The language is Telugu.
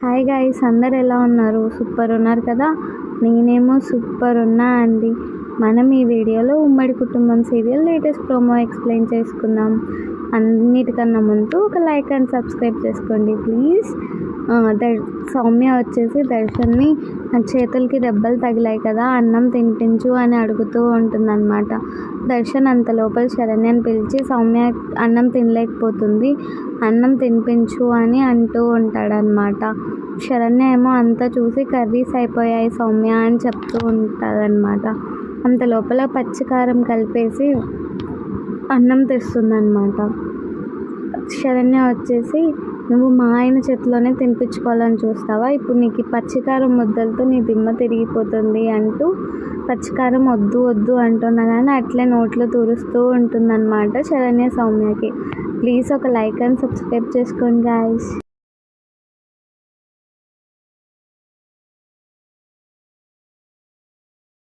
హాయ్ గైస్, అందరు ఎలా ఉన్నారు? సూపర్ ఉన్నారు కదా. నేనేమో సూపర్ ఉన్నా అండి. మనం ఈ వీడియోలో ఉమ్మడి కుటుంబం సీరియల్ లేటెస్ట్ ప్రోమో ఎక్స్ప్లెయిన్ చేసుకుందాం. అన్నిటికన్నా ముందు ఒక లైక్ అండ్ సబ్స్క్రైబ్ చేసుకోండి ప్లీజ్. సౌమ్య వచ్చేసి దర్శన్ని చేతులకి దెబ్బలు తగిలాయి కదా, అన్నం తినిపించు అని అడుగుతూ ఉంటుందన్నమాట. దర్శన్ అంత లోపల శరణ్యని పిలిచి సౌమ్య అన్నం తినలేకపోతుంది, అన్నం తినిపించు అని అంటూ ఉంటాడనమాట. శరణ్య ఏమో అంతా చూసి కర్రీస్ అయిపోయాయి సౌమ్య అని చెప్తూ ఉంటుందన్నమాట. అంత లోపల పచ్చికారం కలిపేసి అన్నం తెస్తుందన్నమాట. శరణ్య వచ్చేసి, నువ్వు మా ఆయన చేతిలోనే తినిపించుకోవాలని చూస్తావా, ఇప్పుడు నీకు పచ్చికారం ముద్దలతో నీ దిమ్మ తిరిగిపోతుంది అంటూ పచ్చికారం వద్దు వద్దు అంటున్నా కానీ అట్లే నోట్లో తురుస్తూ ఉంటుందన్నమాట శరణ్య సౌమ్యకి. ప్లీజ్ ఒక లైక్ అండ్ సబ్స్క్రైబ్ చేసుకోండి గాయ్స్.